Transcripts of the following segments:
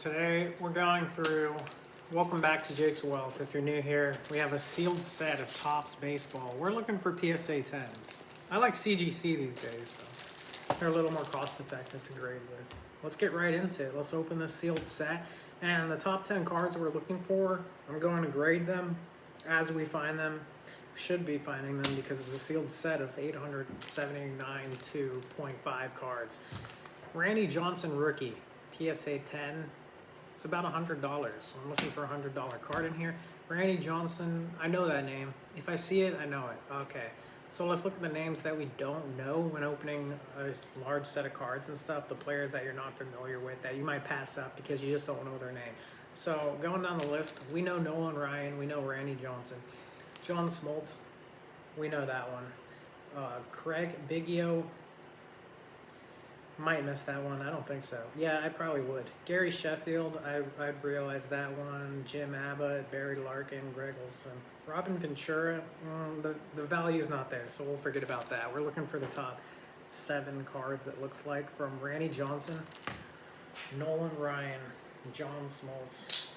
Today we're going through, welcome back to Jake's Wealth. If you're new here, we have a sealed set of Topps baseball. We're looking for PSA 10s. I like CGC these days, so they're a little more cost effective to grade with. Let's get right into it. Let's open this sealed set. And the top 10 cards we're looking for, I'm going to grade them as we find them. Should be finding them because it's a sealed set of 879 2.5 cards. Randy Johnson rookie, PSA 10. It's about $100, so I'm looking for a $100 card in here. Randy Johnson, I know that name. If I see it, I know it. Okay, so let's look at the names that we don't know when opening a large set of cards and stuff. The players that you're not familiar with, that you might pass up because you just don't know their name. So going down the list, we know Nolan Ryan, we know Randy Johnson. John Smoltz, we know that one. Craig Biggio, might miss that one. I don't think so. Yeah, I probably would. Gary Sheffield, I'd realize that one. Jim Abbott, Barry Larkin, Greg Olson. Robin Ventura, the value's not there, so we'll forget about that. We're looking for the top 7 cards, it looks like, from Randy Johnson, Nolan Ryan, John Smoltz.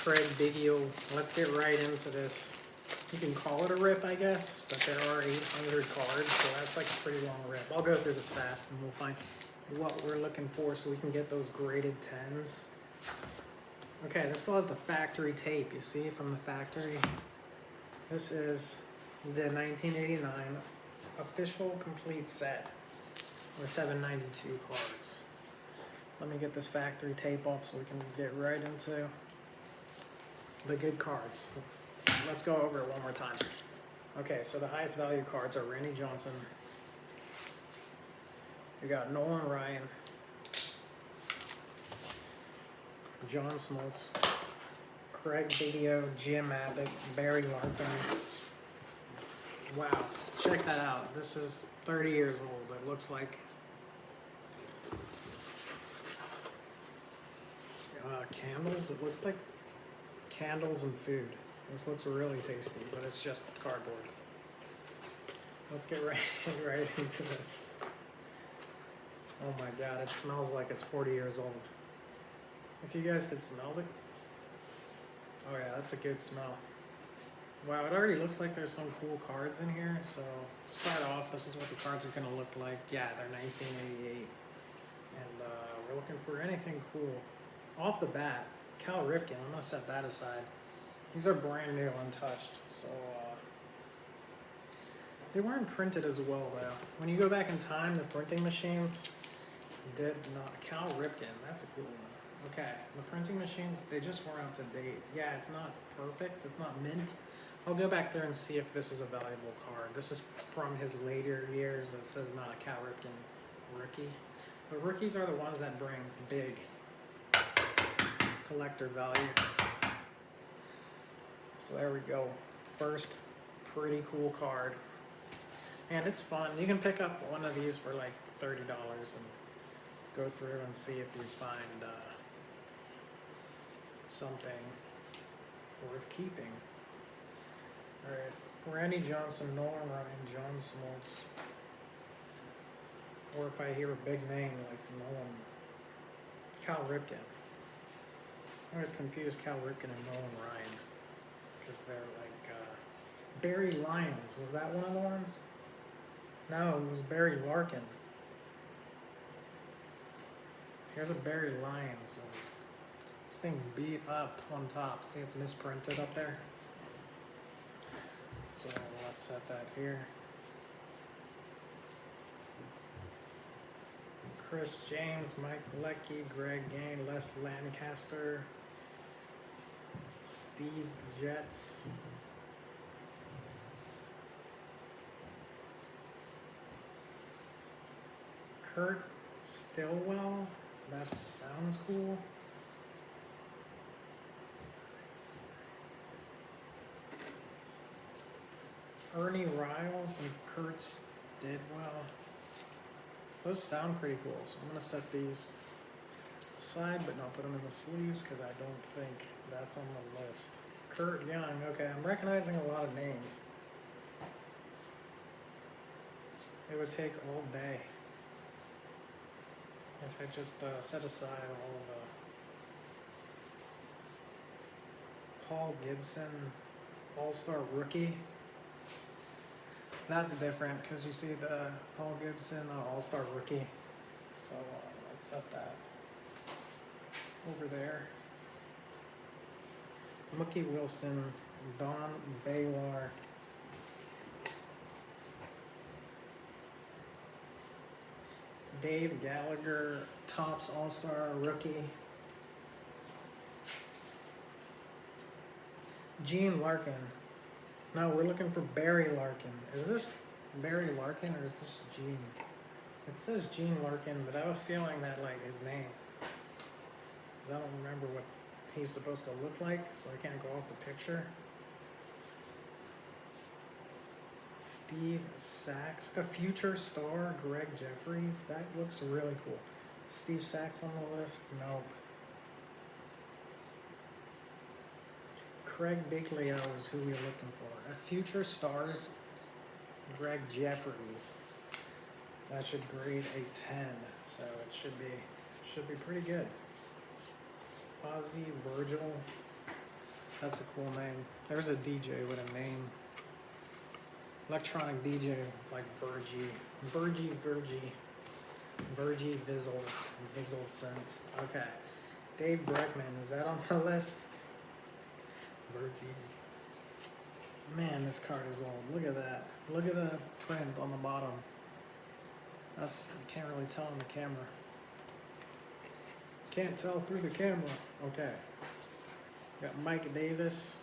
Craig Biggio. Let's get right into this. You can call it a rip, I guess, but there are 800 cards, so that's like a pretty long rip. I'll go through this fast and we'll find what we're looking for so we can get those graded 10s. Okay, this still has the factory tape, you see, from the factory. This is the 1989 official complete set with 792 cards. Let me get this factory tape off so we can get right into the good cards. Let's go over it one more time. Okay, so the highest value cards are Randy Johnson. We got Nolan Ryan, John Smoltz, Craig Biggio, Jim Abbott, Barry Larkin. Wow, check that out. This is 30 years old. It looks like candles. It looks like candles and food. This looks really tasty, but it's just cardboard. Let's get right into this. Oh my god, it smells like it's 40 years old. If you guys could smell it. Oh yeah, that's a good smell. Wow, it already looks like there's some cool cards in here. So to start off, this is what the cards are going to look like. Yeah, they're 1988. And we're looking for anything cool. Off the bat, Cal Ripken, I'm going to set that aside. These are brand new, untouched, so they weren't printed as well though. When you go back in time, the printing machines did not. Cal Ripken, that's a cool one. Okay, the printing machines, they just weren't up to date. Yeah, it's not perfect, it's not mint. I'll go back there and see if this is a valuable card. This is from his later years. It says not a Cal Ripken rookie. But rookies are the ones that bring big collector value. So there we go. First pretty cool card. And it's fun. You can pick up one of these for like $30 and go through and see if you find something worth keeping. Alright, Randy Johnson, Nolan Ryan, John Smoltz. Or if I hear a big name like Nolan, Cal Ripken. I always confuse Cal Ripken and Nolan Ryan because they're like Barry Lyons. Was that one of the ones? No, it was Barry Larkin. Here's a Barry Lyons, and this thing's beat up on top. See, it's misprinted up there. So let's set that here. Chris James, Mike Leckey, Greg Gain, Les Lancaster, Steve Jets. Kurt Stillwell, that sounds cool. Ernie Riles and Kurt Stidwell. Those sound pretty cool, so I'm going to set these aside, but not put them in the sleeves because I don't think that's on the list. Kurt Young, okay, I'm recognizing a lot of names. It would take all day if I just set aside all the Paul Gibson All-Star Rookie. That's different because you see the Paul Gibson All-Star Rookie. So let's set that over there. Mookie Wilson, Don Baylor, Dave Gallagher, Topps All-Star Rookie. Gene Larkin. No, we're looking for Barry Larkin. Is this Barry Larkin or is this Gene? It says Gene Larkin, but I have a feeling that like his name. Because I don't remember what he's supposed to look like, so I can't go off the picture. Steve Sachs, a future star, Greg Jeffries. That looks really cool. Steve Sachs on the list? Nope. Craig Biglio is who we're looking for. A future stars, Greg Jeffries. That should grade a 10, so it should be pretty good. Ozzy Virgil. That's a cool name. There's a DJ with a name. Electronic DJ like Virgie Vizelcent. Okay. Dave Breckman, is that on the list? Virgie. Man, this card is old. Look at that. Look at the print on the bottom. That's, you can't really tell on the camera. Can't tell through the camera. Okay. Got Mike Davis.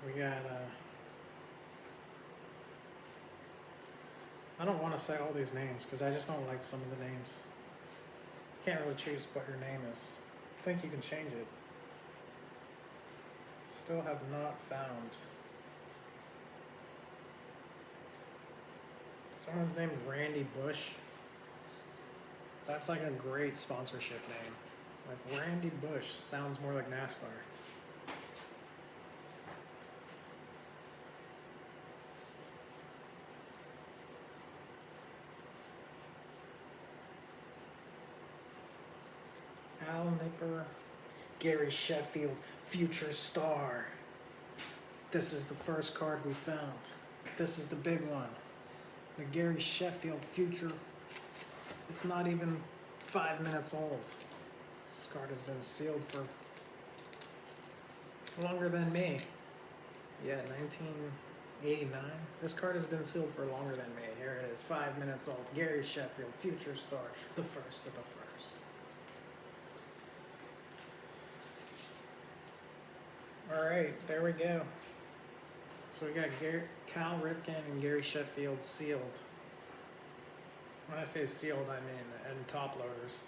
We got, I don't want to say all these names because I just don't like some of the names. You can't really choose what your name is. I think you can change it. Still have not found. Someone's named Randy Bush. That's like a great sponsorship name. Like Randy Bush sounds more like NASCAR. Al Nipper, Gary Sheffield, future star. This is the first card we found. This is the big one. The Gary Sheffield future. It's not even 5 minutes old. This card has been sealed for longer than me. Yeah, 1989. This card has been sealed for longer than me. Here it is, 5 minutes old. Gary Sheffield, future star, the first of the first. Alright, there we go. So we got Cal Ripken and Gary Sheffield sealed. When I say sealed, I mean and top loaders.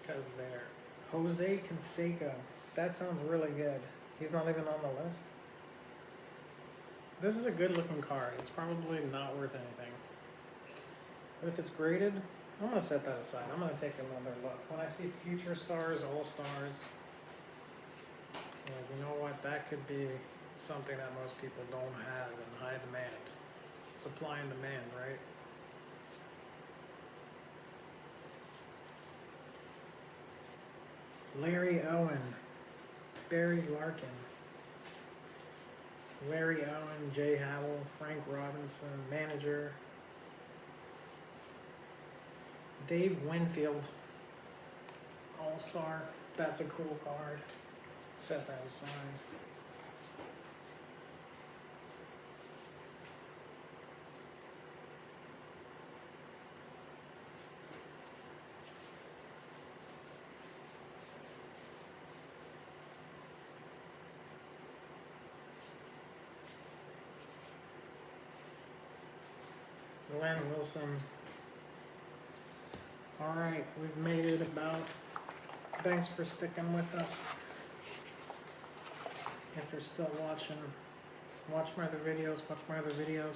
Because they're Jose Canseco. That sounds really good. He's not even on the list. This is a good looking card. It's probably not worth anything. But if it's graded, I'm going to set that aside. I'm going to take another look. When I see future stars, all stars, you know what? That could be something that most people don't have in high demand. Supply and demand, right? Larry Owen, Barry Larkin, Larry Owen, Jay Howell, Frank Robinson, manager, Dave Winfield, All-Star. That's a cool card. Set that aside. Glenn Wilson. Alright, we've made it about. Thanks for sticking with us. If you're still watching, watch my other videos,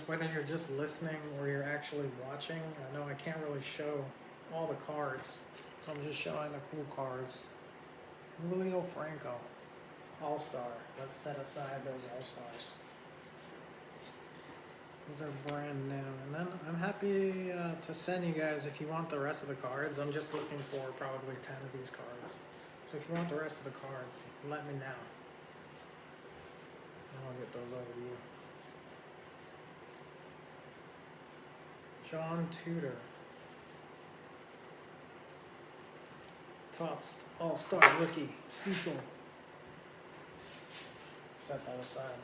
whether you're just listening or you're actually watching. I know I can't really show all the cards. I'm just showing the cool cards. Julio Franco, All-Star. Let's set aside those All-Stars. These are brand new. And then I'm happy to send you guys if you want the rest of the cards. I'm just looking for probably 10 of these cards. So if you want the rest of the cards, let me know. And I'll get those over to you. John Tudor. Topps All-Star Rookie, Cecil. Set that aside.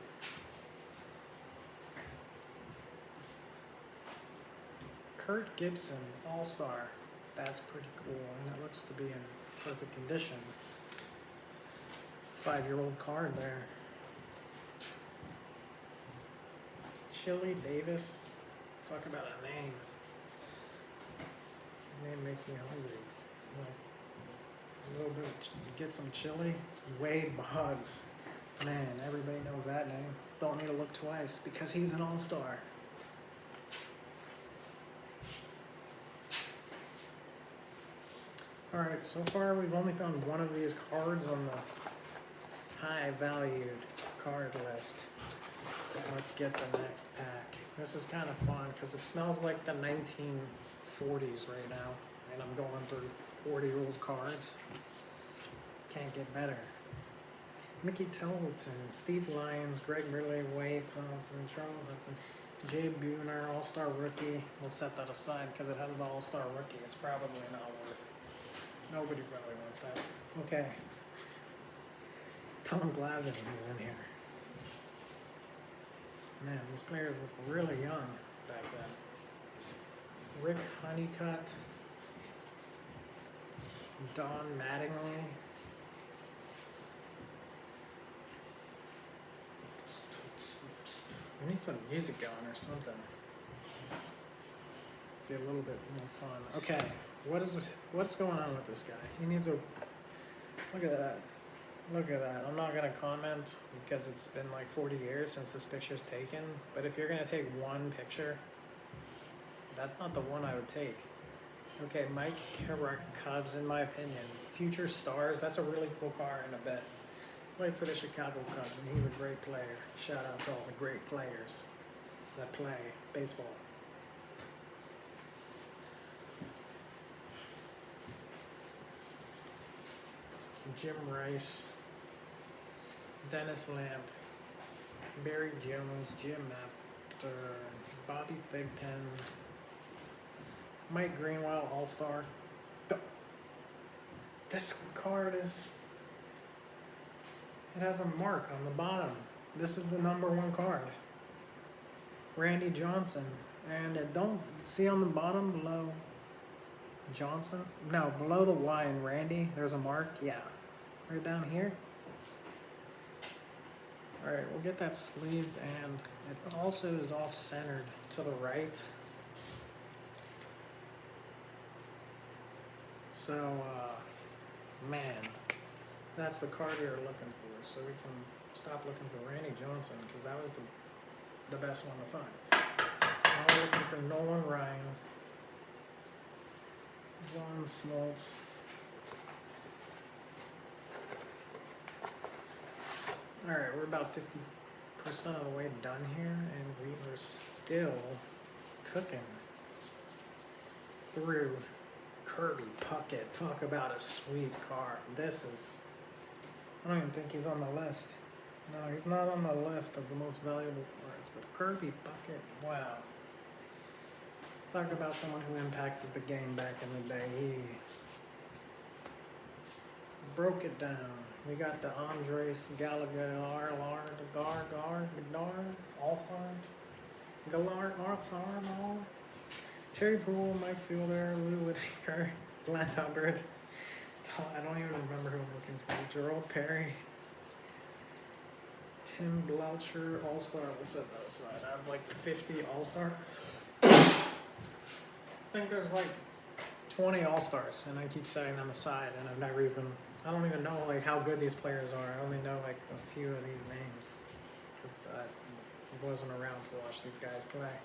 Kurt Gibson, All-Star. That's pretty cool, and it looks to be in perfect condition. 5-year-old card there. Chili Davis. Talk about a name. The name makes me hungry. A little bit of get some chili. Wade Boggs. Man, everybody knows that name. Don't need to look twice because he's an all-star. Alright, so far we've only found one of these cards on the high-valued card list. Let's get the next pack. This is kind of fun because it smells like the 1940s right now. And I'm going through 40-year-old cards. Can't get better. Mickey Templeton, Steve Lyons, Greg Ridley, Wade Thompson, Charles Hudson, Jay Buhner, All-Star Rookie. We'll set that aside because it has the All-Star Rookie. It's probably not worth. Nobody really wants that. Okay. Tom Glavine is in here. Man, these players look really young back then. Rick Honeycutt, Don Mattingly, we need some music going or something. Be a little bit more fun. Okay, what's going on with this guy? He needs a look at that. Look at that. I'm not gonna comment because it's been like 40 years since this picture's taken. But if you're gonna take one picture, that's not the one I would take. Okay, Mike Carrick, Cubs, in my opinion. Future stars, that's a really cool card in a bet. Played for the Chicago Cubs, and he's a great player. Shout out to all the great players that play baseball. Jim Rice, Dennis Lamp, Barry Jones, Jim Apter, Bobby Thigpen, Mike Greenwell, All-Star. This card is, it has a mark on the bottom. This is the #1 card. Randy Johnson. And it don't see on the bottom below Johnson? No, below the Y in Randy, there's a mark. Yeah, right down here. Alright, we'll get that sleeved, and it also is off-centered to the right. So, man, that's the card we were looking for. So we can stop looking for Randy Johnson, because that was the best one to find. Now we're looking for Nolan Ryan, John Smoltz, alright, we're about 50% of the way done here, and we are still cooking through Kirby Puckett. Talk about a sweet card. This is, I don't even think he's on the list. No, he's not on the list of the most valuable cards, but Kirby Puckett, wow. Talk about someone who impacted the game back in the day. He broke it down. We got the Andres Gallagher, All-Star, Galar, All-Star, Terry Poole, Mike Fielder, Lou Whitaker, Glenn Hubbard. I don't even remember who I'm looking for. Gerald Perry, Tim Bloucher, All-Star. We'll set that aside. I have like 50 All-Star. I think there's like 20 All-Stars, and I keep setting them aside, and I don't even know like how good these players are. I only know like a few of these names, because I wasn't around to watch these guys play.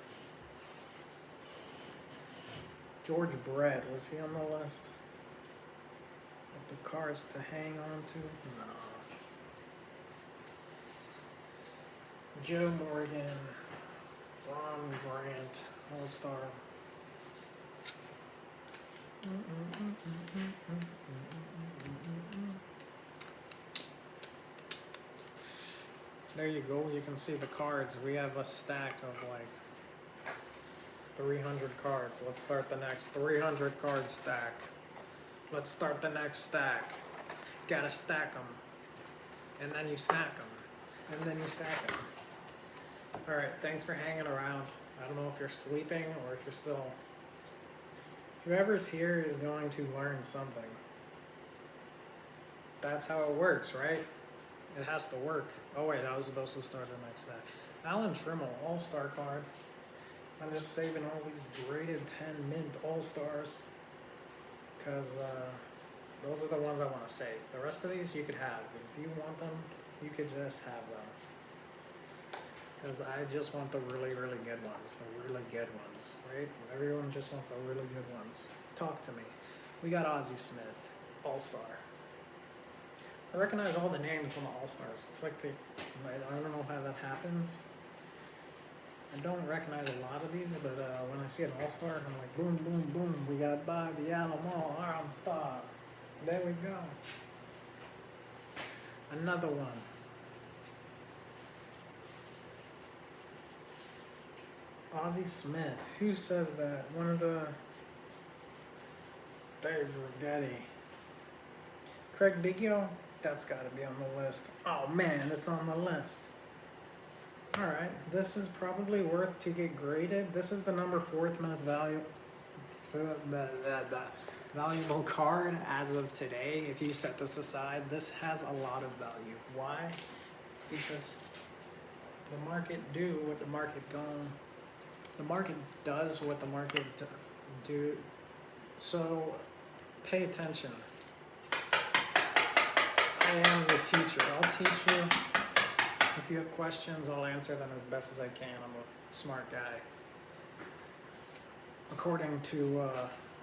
George Brett, was he on the list? Of the cards to hang on to? No. Joe Morgan, Ron Grant, All-Star. There you go, you can see the cards. We have a stack of like 300 cards. Let's start the next 300 card stack. Let's start the next stack. Gotta stack them. And then you stack them. And then you stack them. Alright, thanks for hanging around. I don't know if you're sleeping or if you're still... Whoever's here is going to learn something. That's how it works, right? It has to work. Oh wait, I was supposed to start the next stack. Alan Trammell, All-Star card. I'm just saving all these graded 10 mint All-Stars. Because those are the ones I want to save. The rest of these you could have. If you want them, you could just have them. Because I just want the really, really good ones. The really good ones, right? Everyone just wants the really good ones. Talk to me. We got Ozzie Smith, All-Star. I recognize all the names on the All-Stars. It's like I don't know how that happens. I don't recognize a lot of these, but when I see an All-Star, I'm like, boom, boom, boom. We got Bobby Alamo, All-Star. There we go. Another one. Ozzie Smith. Who says that? One of the... Dave Rigetti. Craig Biggio? That's got to be on the list. Oh man, it's on the list. Alright, this is probably worth to get graded. This is the number 4th most valuable card as of today. If you set this aside, this has a lot of value. Why? Because the market do what the market the market does what the market do. So pay attention. I am the teacher. I'll teach you. If you have questions, I'll answer them as best as I can. I'm a smart guy. According to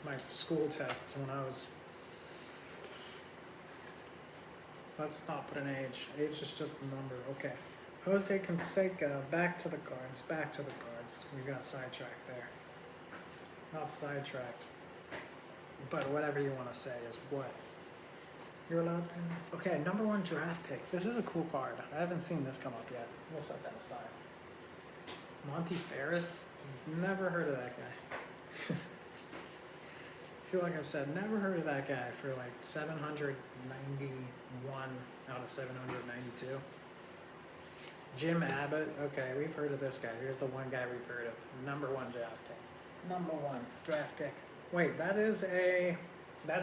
my school tests when I was... Let's not put an age. Age is just a number. Okay. Jose Canseco, back to the cards. Back to the cards. We got sidetracked there. Not sidetracked. But whatever you want to say is what? You're allowed to... Okay, number 1 draft pick. This is a cool card. I haven't seen this come up yet. We'll set that aside. Monty Ferris. Never heard of that guy. I feel like I've said never heard of that guy for like 791 out of 792. Jim Abbott. Okay, we've heard of this guy. Here's the one guy we've heard of. Number 1 draft pick. Number 1 draft pick. Wait, that's a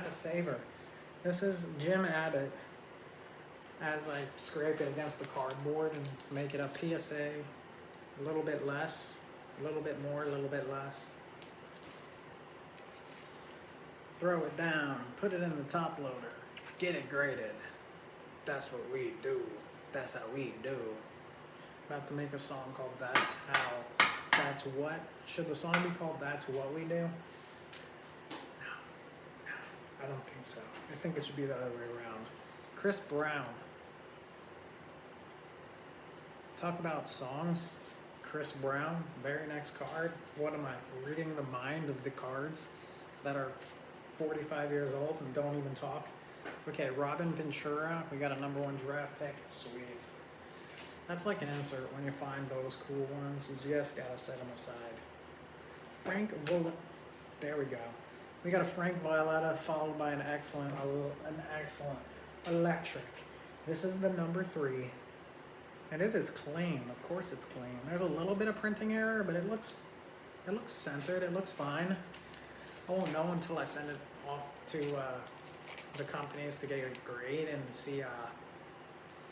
saver. This is Jim Abbott as I scrape it against the cardboard and make it a PSA, a little bit less, a little bit more, a little bit less. Throw it down, put it in the top loader, get it graded. That's what we do. That's how we do. About to make a song called That's How, That's What. Should the song be called That's What We Do? I don't think so. I think it should be the other way around. Chris Brown. Talk about songs. Chris Brown, very next card. What am I, reading the mind of the cards that are 45 years old and don't even talk? Okay, Robin Ventura. We got a number 1 draft pick. Sweet. That's like an insert when you find those cool ones. You just gotta set them aside. Frank Violetta. There we go. We got a Frank Violetta followed by an excellent electric. This is the number 3. And it is clean. Of course it's clean. There's a little bit of printing error, but it looks centered. It looks fine. I won't know until I send it off to the companies to get a grade and see